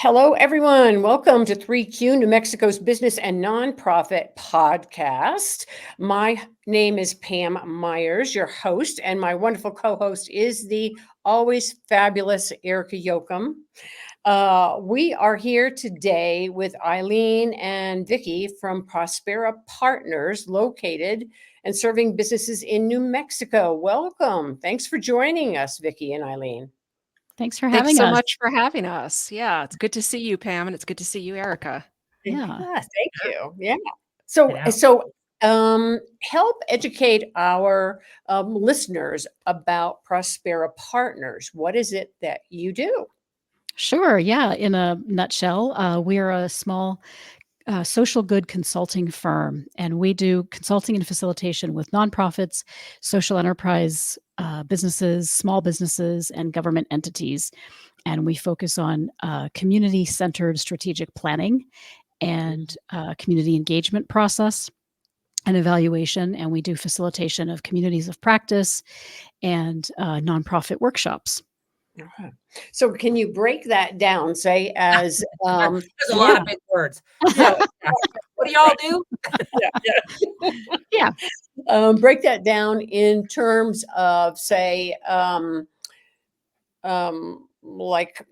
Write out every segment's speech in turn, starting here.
Hello, everyone. Welcome to 3Q, New Mexico's Business and Nonprofit Podcast. My name is Pam Myers, your host, and my wonderful co host is the always fabulous Erica Yoakum. We are here today with Eileen and Vicki from Prospera Partners, located and serving businesses in New Mexico. Welcome. Thanks for joining us, Vicki and Eileen. Thanks for Thanks having so us. much for having us. Yeah, it's good to see you, Pam, and it's good to see you, Erica. Yeah. Thank you. Yeah. So, Yeah. help educate our listeners about Prospera Partners. What is it that you do? Sure. Yeah. In a nutshell, we're a small social good consulting firm, and we do consulting and facilitation with nonprofits, social enterprise businesses, small businesses, and government entities. And we focus on community centered strategic planning and community engagement process and evaluation. And we do facilitation of communities of practice and nonprofit workshops. Okay. So, can you break that down? Say as There's a lot yeah, of big words. yeah, What do y'all do? yeah. Yeah. Break that down in terms of, say, like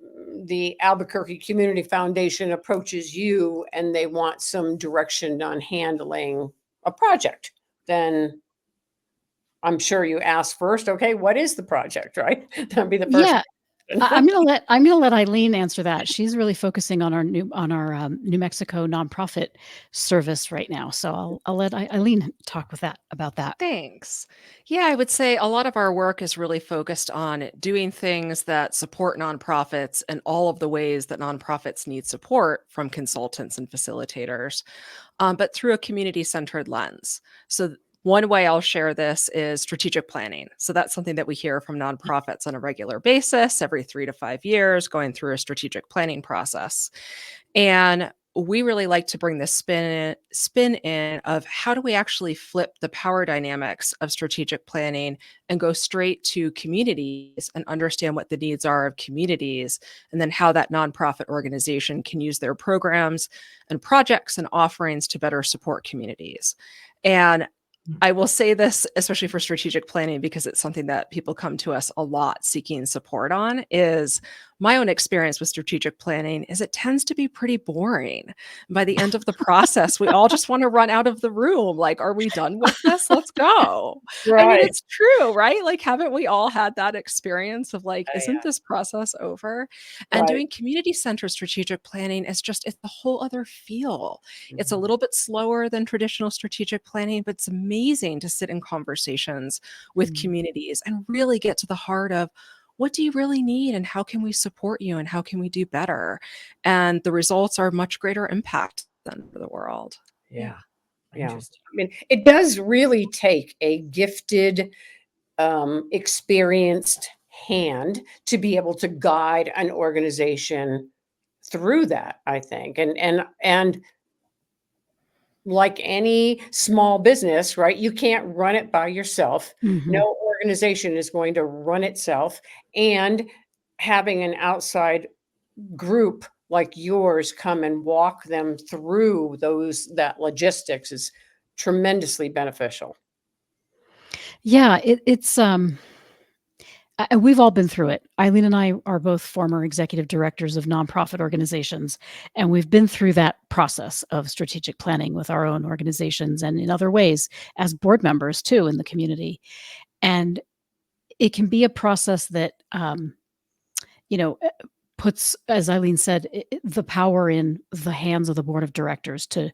the Albuquerque Community Foundation approaches you and they want some direction on handling a project, then I'm sure you ask first, okay, what is the project, right? That'd be the first Yeah. question. I'm gonna let Eileen answer that. She's really focusing on our New Mexico nonprofit service right now. So I'll let Eileen talk about that. Thanks. Yeah, I would say a lot of our work is really focused on doing things that support nonprofits and all of the ways that nonprofits need support from consultants and facilitators, but through a community centered lens. So, one way I'll share this is strategic planning. So, that's something that we hear from nonprofits on a regular basis, every 3 to 5 years, going through a strategic planning process. And we really like to bring this spin in of how do we actually flip the power dynamics of strategic planning and go straight to communities and understand what the needs are of communities, and then how that nonprofit organization can use their programs and projects and offerings to better support communities. And I will say this, especially for strategic planning, because it's something that people come to us a lot seeking support on, is my own experience with strategic planning is it tends to be pretty boring. By the end of the process, we all just want to run out of the room. Like, are we done with this? Let's go. I mean, Right. it's true, right? Like, haven't we all had that experience of like, Yeah. isn't this process over? And Right. doing community-centered strategic planning is just, it's a whole other feel. It's a little bit slower than traditional strategic planning, but it's amazing to sit in conversations with Mm. communities and really get to the heart of what do you really need and how can we support you and how can we do better? And the results are much greater impact than for the world. Yeah. Yeah. Interesting. I mean, it does really take a gifted, experienced hand to be able to guide an organization through that, I think. And like any small business, right? You can't run it by yourself. Mhm. No organization is going to run itself. And having an outside group like yours come and walk them through that logistics is tremendously beneficial. Yeah, it's we've all been through it. Eileen and I are both former executive directors of nonprofit organizations, and we've been through that process of strategic planning with our own organizations and in other ways as board members too in the community. And it can be a process that you know, puts, as Eileen said, the power in the hands of the board of directors to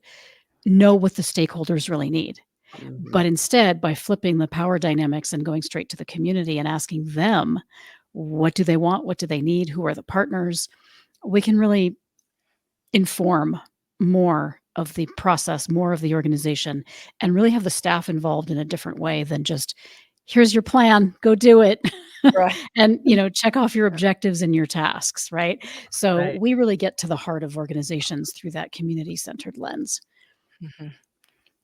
know what the stakeholders really need. Mhm. But instead, by flipping the power dynamics and going straight to the community and asking them, what do they want? What do they need? Who are the partners? We can really inform more of the process, more of the organization, and really have the staff involved in a different way than just, here's your plan, go do it. Right. And, check off your objectives and your tasks, right? So Right. we really get to the heart of organizations through that community-centered lens. Mhm.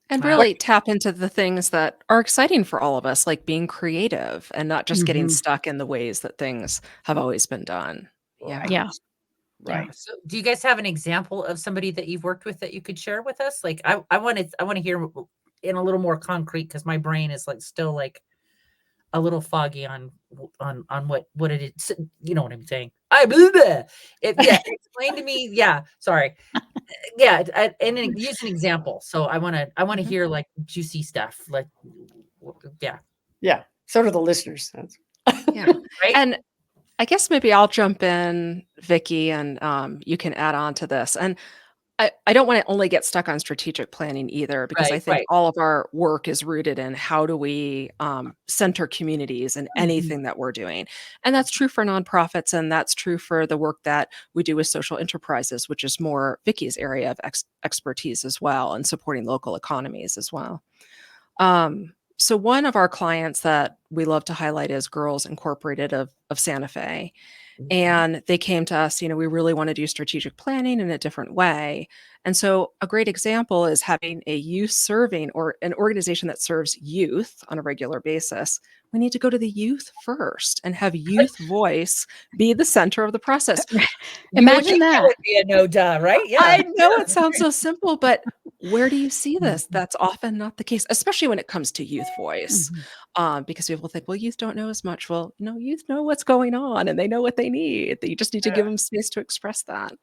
And Wow. really tap into the things that are exciting for all of us, like being creative and not just getting Mhm. stuck in the ways that things have always been done. Yeah. Right. Yeah. Yeah. Right. So do you guys have an example of somebody that you've worked with that you could share with us? Like I want to hear in a little more concrete because my brain is like still like a little foggy on what it is. You know what I'm saying? Yeah, explain to me. Yeah, sorry. Yeah, and then use an example. So I want to Mhm. hear like juicy stuff. Like yeah, Yeah. So do the listeners. Yeah. right? And I guess maybe I'll jump in, Vicki, and you can add on to this. And I don't want to only get stuck on strategic planning either, because I Right, think right. all of our work is rooted in how do we center communities in Mhm. anything that we're doing. And that's true for nonprofits, and that's true for the work that we do with social enterprises, which is more Vicki's area of expertise as well, and supporting local economies as well. So one of our clients that we love to highlight is Girls Incorporated of Santa Fe. And they came to us, we really want to do strategic planning in a different way. And so a great example is having a youth serving or an organization that serves youth on a regular basis. We need to go to the youth first and have youth voice be the center of the process. You would Imagine think that that. would be a no duh, right? Yeah. I know it sounds so simple, but where do you see this? Mhm. That's often not the case, especially when it comes to youth voice, Mhm. because people think, well, youth don't know as much. Well, youth know what's going on and they know what they need. You just need to give them space to express that.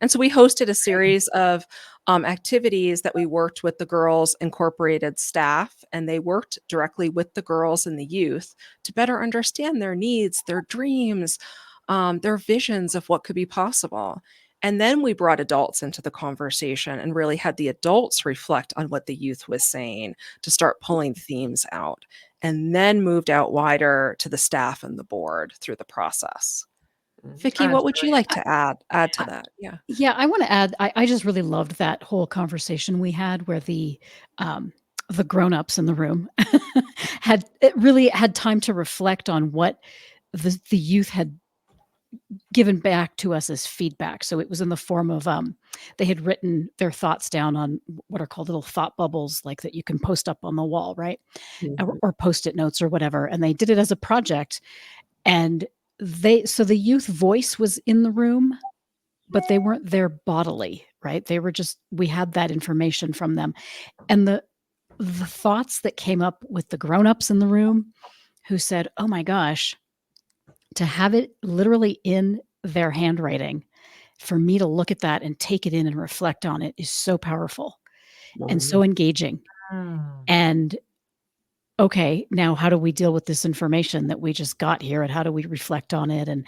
And so we hosted a series of activities that we worked with the Girls Incorporated staff, and they worked directly with the girls and the youth to better understand their needs, their dreams, their visions of what could be possible. And then we brought adults into the conversation and really had the adults reflect on what the youth was saying to start pulling themes out, and then moved out wider to the staff and the board through the process. Vicki, That's what would you brilliant. like to add to I that? Yeah. Yeah, I wanna add, I just really loved that whole conversation we had where the grown-ups in the room really had time to reflect on what the youth had given back to us as feedback. So it was in the form of, they had written their thoughts down on what are called little thought bubbles, like that you can post up on the wall, right? Mhm. Or Post-it notes or whatever, and they did it as a project, and so the youth voice was in the room, but they weren't there bodily, right? We had that information from them. And the thoughts that came up with the grown-ups in the room who said, "Oh my gosh, to have it literally in their handwriting, for me to look at that and take it in and reflect on it is so powerful and so Mhm. engaging." Mm. And okay, now how do we deal with this information that we just got here, and how do we reflect on it? And,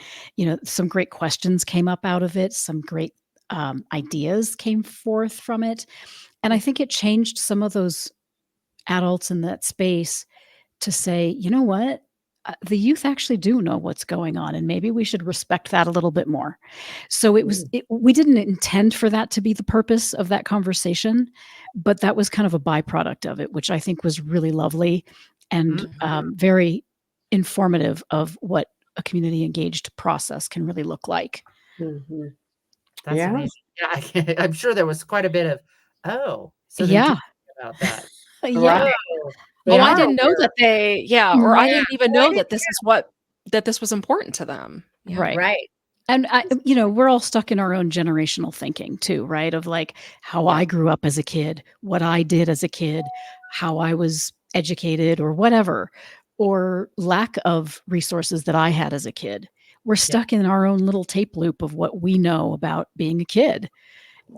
some great questions came up out of it. Some great ideas came forth from it. And I think it changed some of those adults in that space to say, you know what? The youth actually do know what's going on, and maybe we should respect that a little bit more. So Mm. we didn't intend for that to be the purpose of that conversation, but that was kind of a byproduct of it, which I think was really lovely and Mhm. very informative of what a community engaged process can really look like. Mhm. That's Yeah. amazing. Yeah, I'm sure there was quite a bit of, oh, so they do Yeah. think about that. Yeah. Right. Oh, They Oh, I are didn't know aware. that or I Right. didn't even oh, I know did. that this was important to them. Yeah. Right. Right. And we're all stuck in our own generational thinking too, right? Of like how Yeah. I grew up as a kid, what I did as a kid, how I was educated or whatever, or lack of resources that I had as a kid. We're Yeah. stuck in our own little tape loop of what we know about being a kid.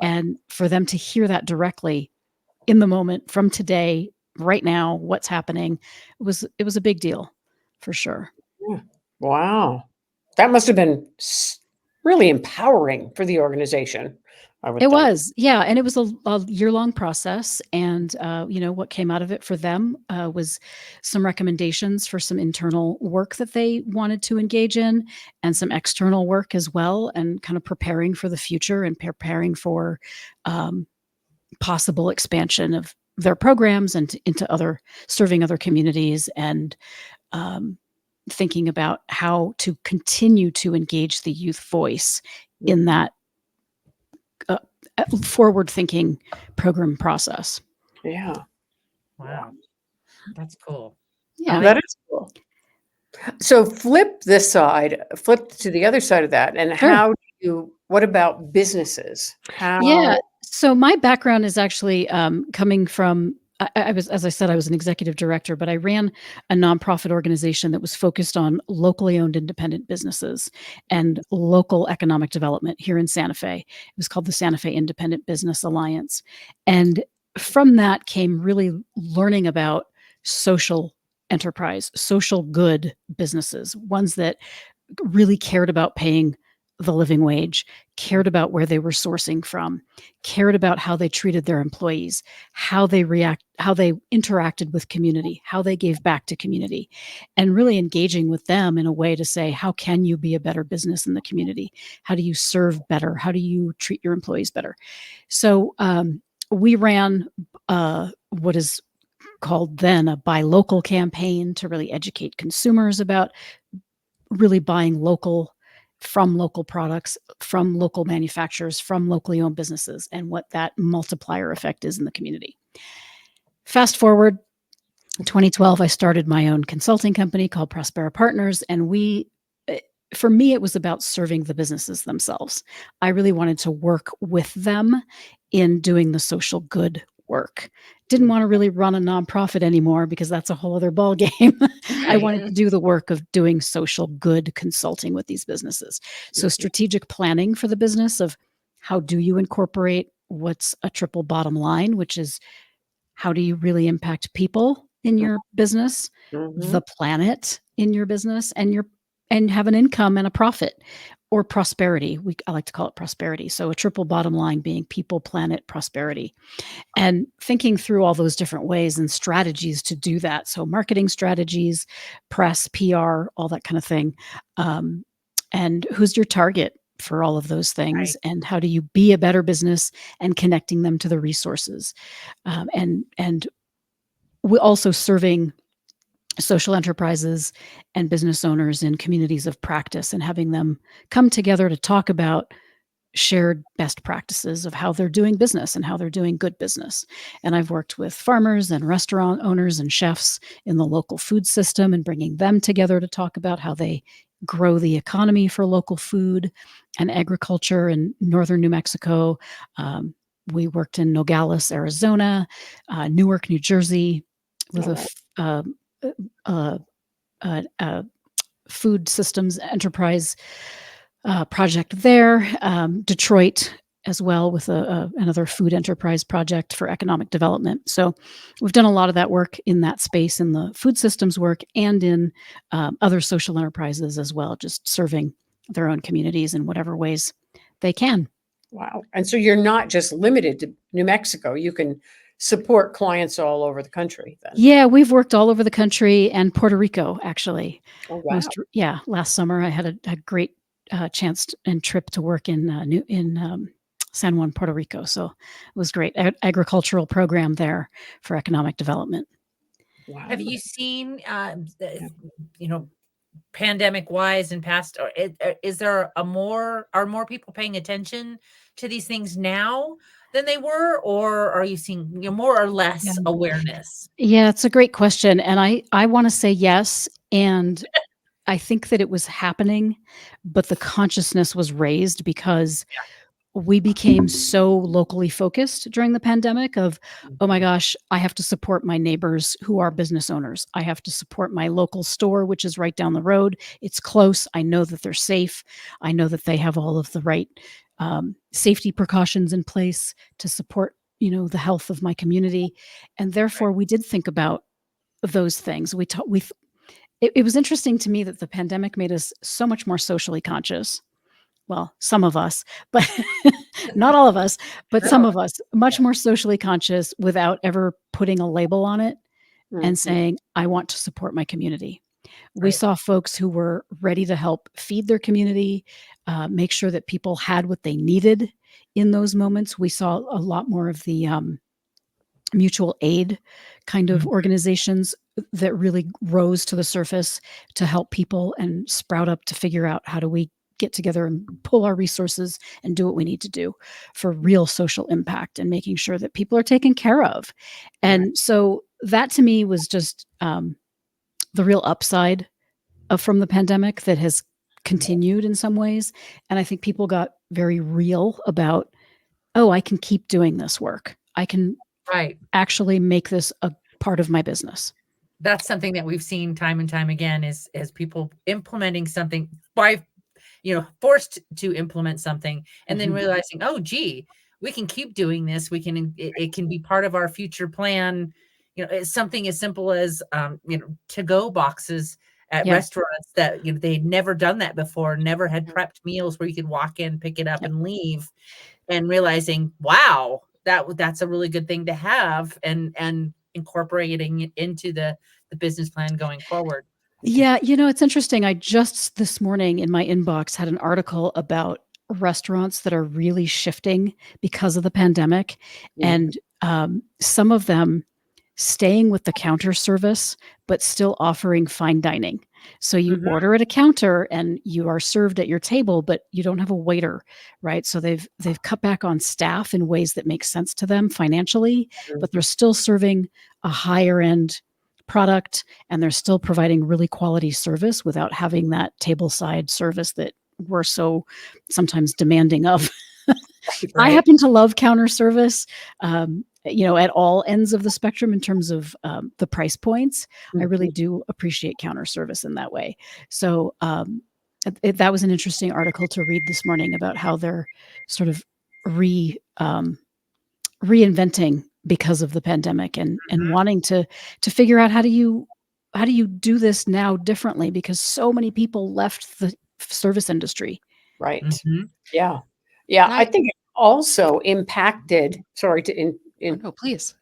And for them to hear that directly in the moment from today, right now, what's happening, it was a big deal for sure. Yeah. Wow. That must have been really empowering for the organization, I would It think. was, yeah, and it was a year-long process, and, what came out of it for them, was some recommendations for some internal work that they wanted to engage in, and some external work as well, and kind of preparing for the future and preparing for, um, possible expansion of their programs and into serving other communities, and, um, thinking about how to continue to engage the youth voice in that uh, forward-thinking program process. Yeah. Wow. That's cool. Yeah. That is cool. So flip to the other side of that, and Sure. how do you what about businesses? Yeah. How So my background is actually coming from. I was, as I said, I was an executive director, but I ran a nonprofit organization that was focused on locally owned independent businesses and local economic development here in Santa Fe. It was called the Santa Fe Independent Business Alliance. And from that came really learning about social enterprise, social good businesses, ones that really cared about paying the living wage, cared about where they were sourcing from, cared about how they treated their employees, how they interacted with community, how they gave back to community, and really engaging with them in a way to say, how can you be a better business in the community? How do you serve better? How do you treat your employees better? So we ran what is called then a buy local campaign to really educate consumers about really buying from local products, from local manufacturers, from locally owned businesses, and what that multiplier effect is in the community. Fast forward 2012, I started my own consulting company called Prospera Partners, and for me, it was about serving the businesses themselves. I really wanted to work with them in doing the social good work. Didn't want to really run a nonprofit anymore because that's a whole other ball game. I wanted to do the work of doing social good consulting with these businesses. So strategic planning for the business of how do you incorporate what's a triple bottom line, which is how do you really impact people in your business, the planet in your business, and have an income and a profit or prosperity. I like to call it prosperity. So a triple bottom line being people, planet, prosperity, and thinking through all those different ways and strategies to do that. So marketing strategies, press, PR, all that kind of thing. And who's your target for all of those things? Right. And how do you be a better business and connecting them to the resources? And we also serving social enterprises and business owners in communities of practice and having them come together to talk about shared best practices of how they're doing business and how they're doing good business. And I've worked with farmers and restaurant owners and chefs in the local food system and bringing them together to talk about how they grow the economy for local food and agriculture in northern New Mexico. We worked in Nogales, Arizona, Newark, New Jersey, with a food systems enterprise project there. Detroit as well with another food enterprise project for economic development. So we've done a lot of that work in that space, in the food systems work and in other social enterprises as well, just serving their own communities in whatever ways they can. Wow. And so you're not just limited to New Mexico. You can support clients all over the country then. Yeah, we've worked all over the country and Puerto Rico, actually. Oh, wow. Last summer I had a great chance and trip to work in San Juan, Puerto Rico. So it was great. Agricultural program there for economic development. Wow. Have you seen, pandemic wise and past, or is there are more people paying attention to these things now than they were, or are you seeing more or less Yeah. awareness? Yeah, it's a great question. And I want to say yes. And I think that it was happening, but the consciousness was raised because we became so locally focused during the pandemic of, oh my gosh, I have to support my neighbors who are business owners. I have to support my local store, which is right down the road. It's close. I know that they're safe. I know that they have all of the right safety precautions in place to support, the health of my community. And therefore we did think about those things. It was interesting to me that the pandemic made us so much more socially conscious. Well, some of us, but not all of us, but some of us, much more socially conscious without ever putting a label on it and saying, I want to support my community. We saw folks who were ready to help feed their community, make sure that people had what they needed in those moments. We saw a lot more of the mutual aid kind of organizations that really rose to the surface to help people and sprout up to figure out how do we get together and pull our resources and do what we need to do for real social impact and making sure that people are taken care of. And so that to me was just the real upside from the pandemic that has continued in some ways. And I think people got very real about, oh, I can keep doing this work. I can Right. actually make this a part of my business. That's something that we've seen time and time again is people implementing something by, forced to implement something and then Mhm. realizing, oh, gee, we can keep doing this. It can be part of our future plan. It's something as simple as, to-go boxes at Yeah. restaurants that, they'd never done that before, never had prepped meals where you could walk in, pick it up Yep. and leave, and realizing, wow, that's a really good thing to have, and incorporating it into the business plan going forward. Yeah, it's interesting. I just this morning in my inbox had an article about restaurants that are really shifting because of the pandemic, and some of them staying with the counter service, but still offering fine dining. So you Mhm. order at a counter and you are served at your table, but you don't have a waiter, right? So they've cut back on staff in ways that make sense to them financially, but they're still serving a higher end product and they're still providing really quality service without having that tableside service that we're so sometimes demanding of. I Right. happen to love counter service, at all ends of the spectrum in terms of the price points. I really do appreciate counter service in that way. So that was an interesting article to read this morning about how they're sort of reinventing because of the pandemic and wanting to figure out how do you do this now differently because so many people left the service industry. Right. Mhm. Yeah. Yeah. And I think it also impacted, sorry to no, please.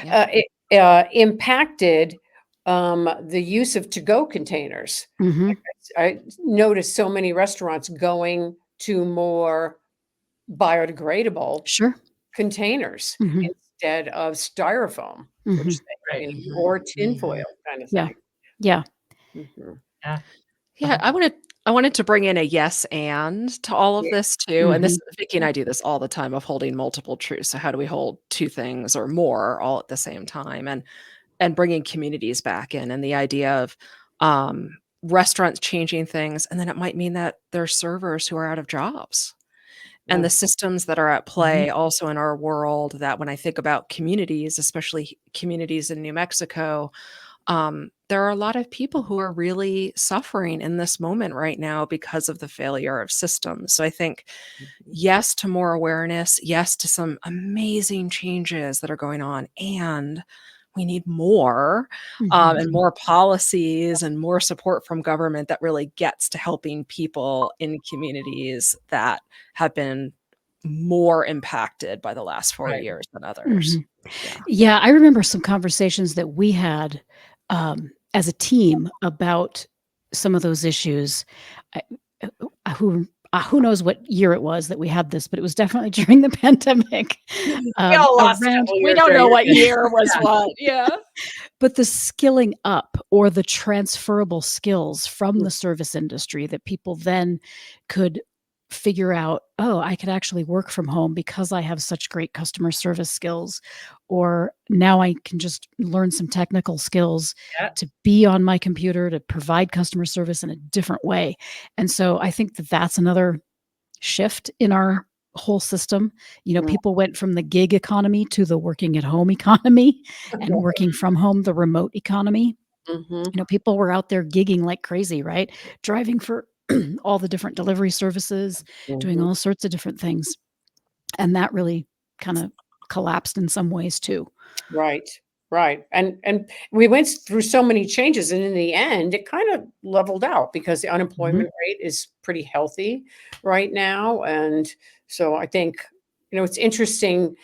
Yeah. impacted the use of to-go containers. Mhm. I noticed so many restaurants going to more biodegradable Sure. containers Mhm. instead of styrofoam, which Mhm. they, Right. or tinfoil kind of Yeah. thing. Yeah. Mhm. Yeah. Yeah, I wanted to bring in a yes and to all of Yeah. this too. And this Mhm. Vicky and I do this all the time of holding multiple truths. So how do we hold two things or more all at the same time? And bringing communities back in and the idea of restaurants changing things, and then it might mean that there's servers who are out of jobs. And Yeah. the systems that are at Mhm. play also in our world that when I think about communities, especially communities in New Mexico, there are a lot of people who are really suffering in this moment right now because of the failure of systems. So I think yes to more awareness, yes to some amazing changes that are going on, and we need more Mhm. and more policies and more support from government that really gets to helping people in communities that have been more impacted by the last 4 Right. years than others. Mhm. Yeah. Yeah, I remember some conversations that we had, as a team about some of those issues. I who knows what year it was that we had this, but it was definitely during the pandemic, We all lost a around couple We years don't there. know You're what good. year was Yeah. what. Yeah. but the skilling up or the transferable skills from the service industry that people then could figure out, oh, I could actually work from home because I have such great customer service skills, or now I can just learn some technical skills Yeah. to be on my computer to provide customer service in a different way. And so I think that that's another shift in our whole system. Mm. People went from the gig economy to the working at home economy and working from home, the remote economy. Mhm. People were out there gigging like crazy, right? Driving for all the different delivery services, doing Mhm. all sorts of different things. And that really kind of collapsed in some ways too. Right. Right. And we went through so many changes, and in the end, it kind of leveled out because the Mhm. unemployment rate is pretty healthy right now. And so I think, it's interesting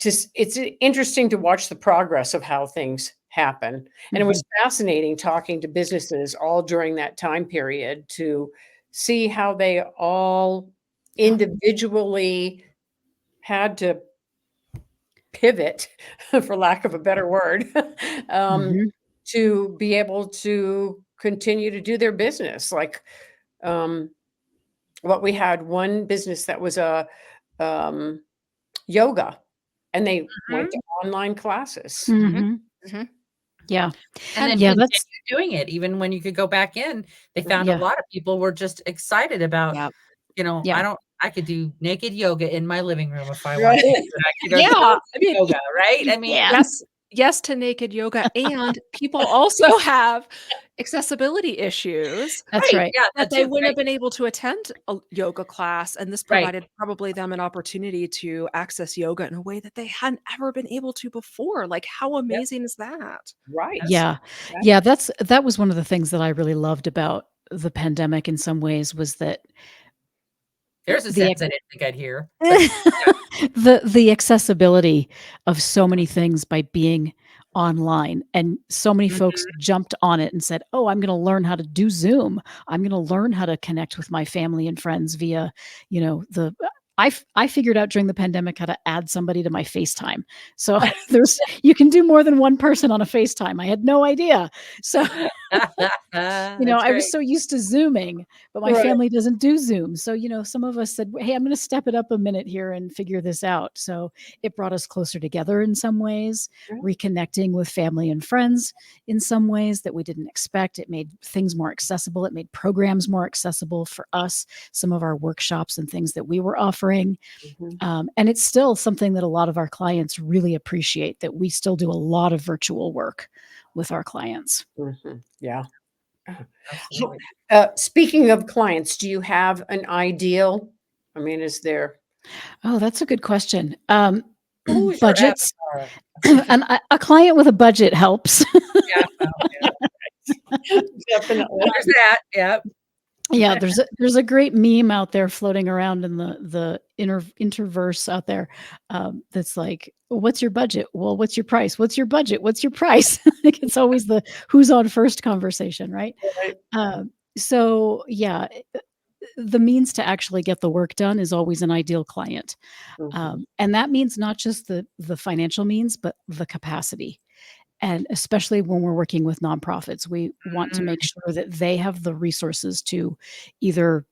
it's interesting to watch the progress of how things happen. And it Mhm. was fascinating talking to businesses all during that time period to see how they all Yeah. individually had to pivot, for lack of a better word, um, Mhm. to be able to continue to do their business. Like, um, what we had one business that was a yoga, and they went Mhm. to online classes. Mhm. Mhm. Mhm. Yeah. And then And Yeah, continue that's doing it. Even when you could go back in, they found a yeah. lot of people were just excited about, yeah. Yeah. I could do naked yoga in my living room if I wanted Right. to, and I could Yeah, observe I mean, yoga, right? I mean, Yeah. yes to naked yoga, and people also have accessibility issues That's right, right. yeah, that that they too, wouldn't have right, been able to attend a yoga class, and this right, provided probably them an opportunity to access yoga in a way that they hadn't ever been able to before. Like, how yep, amazing is that? Right. Yeah. Right. Yeah, that was one of the things that I really loved about the pandemic in some ways was that there's a the sentence I didn't think I'd hear, but the accessibility of so many things by being online, and so many folks mhm, jumped on it and said, "Oh, I'm gonna learn how to do Zoom. I'm gonna learn how to connect with my family and friends via, the." I figured out during the pandemic how to add somebody to my FaceTime. So there's you can do more than one person on a FaceTime. I had no idea. So that's I was great, so used to Zooming, but my Right. family doesn't do Zoom. So, some of us said, "Hey, I'm going to step it up a minute here and figure this out." So it brought us closer together in some ways, Right. reconnecting with family and friends in some ways that we didn't expect. It made things more accessible. It made programs more accessible for us, some of our workshops and things that we were offering. Mhm. And it's still something that a lot of our clients really appreciate, that we still do a lot of virtual work with our clients. Mhm. Yeah. So, absolutely. speaking of clients, do you have an ideal? I mean, is there Oh, that's a good question. Who's your Budgets. avatar? A client with a budget helps. Yeah, well, yeah, definitely? there's that, yep. Yeah, there's a great meme out there floating around in the interverse out there, that's like, "What's your budget? Well, what's your price? What's your budget? What's your price?" Like, it's always the who's on first conversation, right? Right. So yeah, the means to actually get the work done is always an ideal client. Mhm. And that means not just the financial means, but the capacity. And especially when we're working with nonprofits, we want to make Mm, sure that they have the resources to either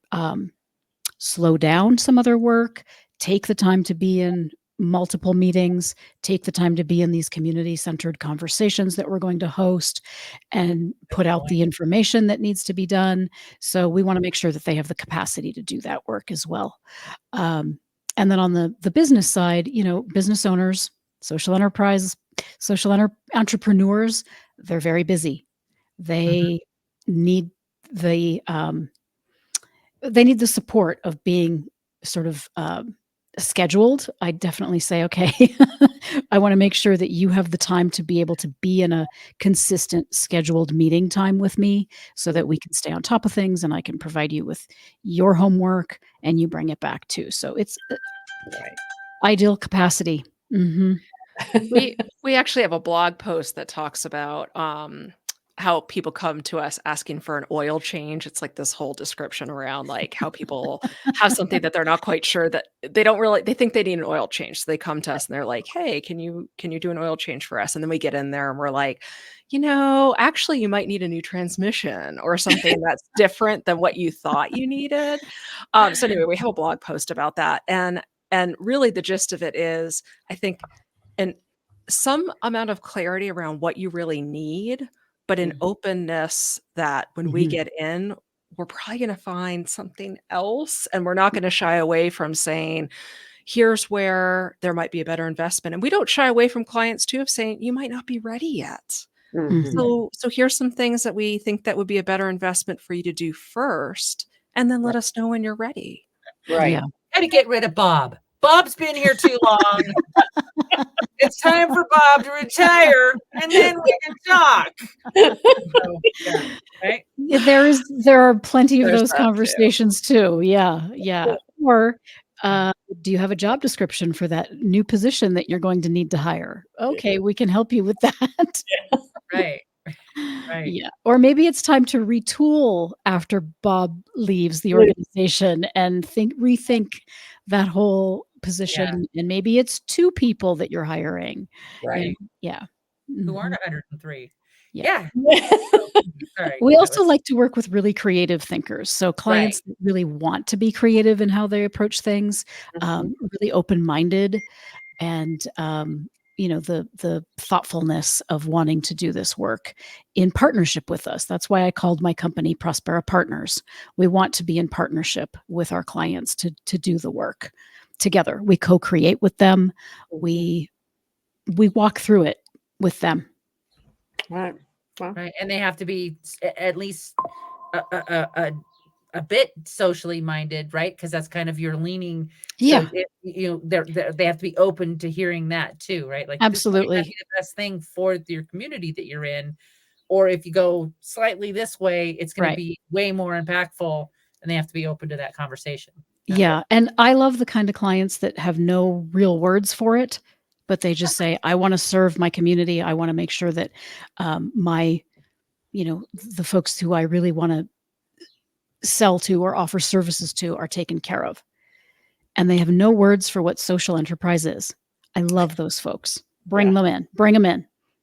slow down some other work, take the time to be in multiple meetings, take the time to be in these community centered conversations that we're going to host, and good put out point. the information that needs to be done. So we want to make sure that they have the capacity to do that work as well. Um, and then on the business side, business owners, social enterprise, entrepreneurs, they're very busy. Mhm, They need the they need the support of being sort of scheduled. I definitely say, okay, I want to make sure that you have the time to be able to be in a consistent scheduled meeting time with me so that we can stay on top of things and I can provide you with your homework and you bring it back too. So it's Right. ideal capacity. Hmm. We actually have a blog post that talks about, how people come to us asking for an oil change. It's like this whole description around, like, how people have something that they're not quite sure that they think they need an oil change. So they come to us and they're like, "Hey, can you do an oil change for us?" And then we get in there and we're like, actually you might need a new transmission or something that's different than what you thought you needed." So anyway, we have a blog post about that. And really the gist of it is, I think, and some amount of clarity around what you really need, but an Mhm. openness that when we Hmm. get in, we're probably going to find something else. And we're not going to shy away from saying, here's where there might be a better investment. And we don't shy away from clients too of saying, you might not be ready yet. Mhm. Hmm. So here's some things that we think that would be a better investment for you to do first. And then let Right. us know when you're ready. Yeah. Right. gotta get rid of Bob. Bob's been here too long. It's time for Bob to retire, and then we can talk. So, yeah, right? Yeah, there are plenty of There's those that too. conversations too. Yeah, yeah. Or, do you have a job description for that new position that you're going to need to hire? Okay, we can help you with that. Right, right. Yeah. Or maybe it's time to retool after Bob leaves the organization and rethink that whole Yeah, position, and maybe it's 2 people that you're hiring, you know? right. Yeah. Who aren't Mhm. 103. Yeah. Yeah. So sorry, We that also was like to work with really creative thinkers. So right. clients that really want to be creative in how they approach things, Mhm. really open-minded and, the thoughtfulness of wanting to do this work in partnership with us. That's why I called my company Prospera Partners. We want to be in partnership with our clients to do the work together. We co-create with them. We walk through it with them. Right. Well, Right. And they have to be at least a bit socially minded, right? Because that's kind of your leaning. Yeah, So they have to be open to hearing that too, right? Like this might not absolutely. be the best thing for your community that you're in. Or if you go slightly this way, it's going to Right. be way more impactful, and they have to be open to that conversation. Yeah. And I love the kind of clients that have no real words for it, but they just say, I want to serve my community. I want to make sure that the folks who I really want to sell to or offer services to are taken care of. And they have no words for what social enterprise is. I love those folks. Bring them in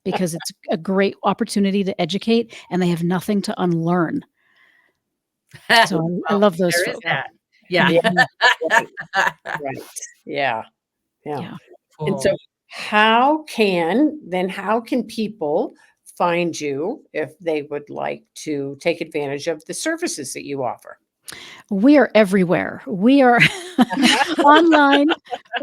because it's a great opportunity to educate and they have nothing to unlearn. So I love those There folks. is that. Yeah. right. Yeah. Yeah. And so Cool. how can people find you if they would like to take advantage of the services that you offer? We are everywhere. We are online.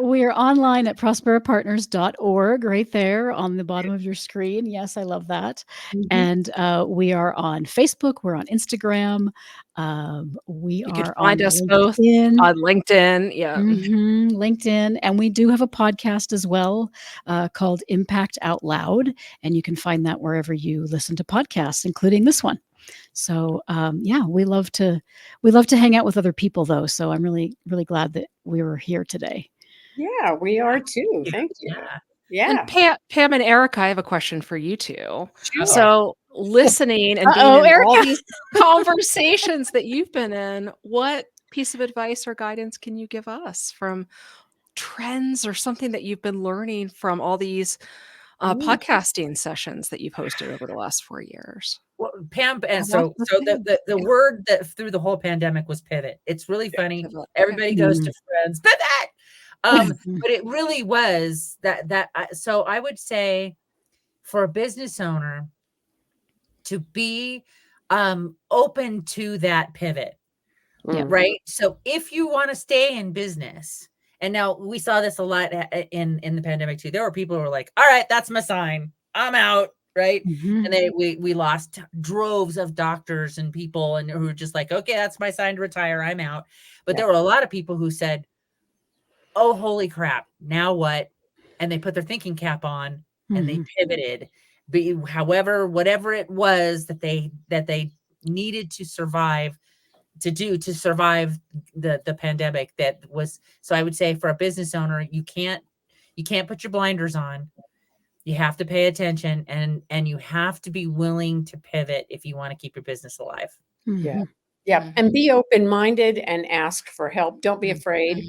We are online at prosperapartners.org right there on the bottom of your screen. Yes, I love that. And we are on Facebook. We're on Instagram. We You could are find on us both LinkedIn. on LinkedIn. Yeah. LinkedIn. And we do have a podcast as well called Impact Out Loud. And you can find that wherever you listen to podcasts, including this one. So we love to hang out with other people though. So I'm really, really glad that we were here today. Yeah, we are too. Thank you. Yeah. And Pam and Erica, I have a question for you two. Sure. So listening and being in all these conversations that you've been in, what piece of advice or guidance can you give us from trends or something that you've been learning from all these podcasting sessions that you've hosted over the last 4 years? Well, Pam, and Oh, so that's so the the thing. word that through the whole pandemic was pivot. It's really funny. Pivot, okay. Everybody goes to friends, pivot. But it really was so I would say for a business owner to be open to that pivot, right? So if you want to stay in business, and now we saw this a lot in the pandemic too. There were people who were like, all right, that's my sign. I'm out. Right. And we lost droves of doctors and people and who were just like, okay, that's my sign to retire. I'm out. But there were a lot of people who said, oh, holy crap. Now what? And they put their thinking cap on and they pivoted. Whatever it was that they needed to survive the pandemic that was. So I would say for a business owner, you can't put your blinders on. You have to pay attention and you have to be willing to pivot if you want to keep your business alive. Yeah. And be open-minded and ask for help. Don't be afraid.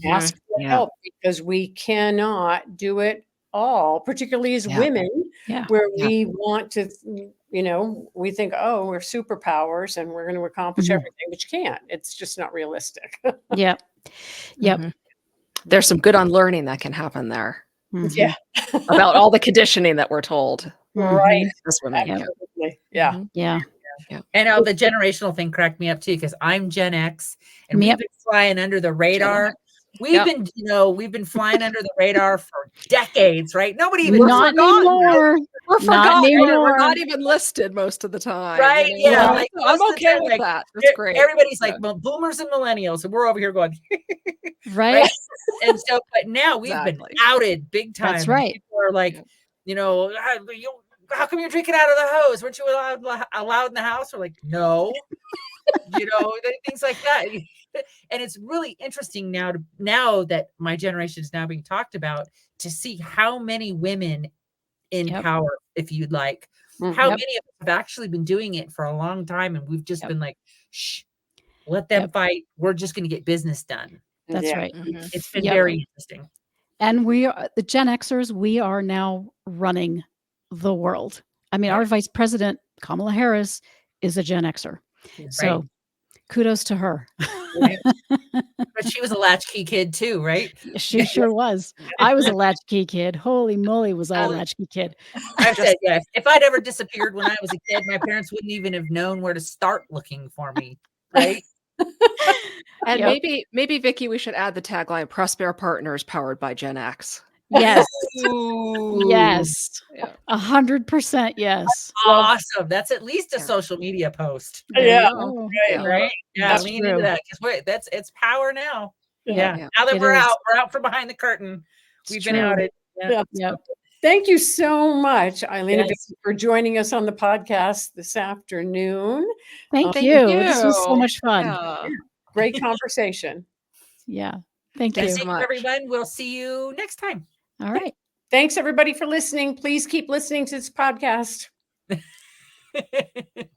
Ask for help because we cannot do it all, particularly as women, where we want to, we think, oh, we're superpowers and we're going to accomplish everything, but you can't. It's just not realistic. Yep. There's some good unlearning that can happen there. Yeah. About all the conditioning that we're told. Right. As women. Absolutely. Yeah. Yeah. And the generational thing cracked me up too, because I'm Gen X and we've been flying under the radar. We've been flying under the radar for decades, right? Nobody even not anymore. We're forgotten. We're not even listed most of the time. Right. Yeah. Like, I'm okay with that. That's great. Everybody's like, well, boomers and millennials, and we're over here going, right. And so, but now we've been outed big time. That's right. People are like, how come you're drinking out of the hose? Weren't you allowed in the house? We're like, no, things like that. And it's really interesting now that my generation is now being talked about to see how many women in power, if you'd like, how many of us have actually been doing it for a long time. And we've just been like, shh, let them fight. We're just going to get business done. That's right. It's been very interesting. And we are the Gen Xers. We are now running the world. I mean, our vice president, Kamala Harris, is a Gen Xer. So kudos to her. Right? But she was a latchkey kid too, right? She sure was. I was a latchkey kid. Holy moly, was I a latchkey kid. I've said, yeah, if I'd ever disappeared when I was a kid, my parents wouldn't even have known where to start looking for me, right? And Yep. maybe Vicki, we should add the tagline "Prosper Partners powered by Gen X." Yes. Ooh, Yes. Yeah. 100% yes. awesome. That's at least a Yeah. social media post, There Yeah. you go. right? Yeah. Right? Yeah, That's lean into true. that because it's power now. Yeah. Yeah. Now that It we're is. out from behind the curtain. It's We've been true. outed. Yeah. Yeah. Yep. Thank you so much, Eileen and Yes. Vicki, for joining us on the podcast this afternoon. Thank Thank you. This was so you. much fun. Yeah. Great conversation. Yeah. Thank Thanks you. so Thank you, much. everyone. We'll see you next time. All right. Thanks, everybody, for listening. Please keep listening to this podcast.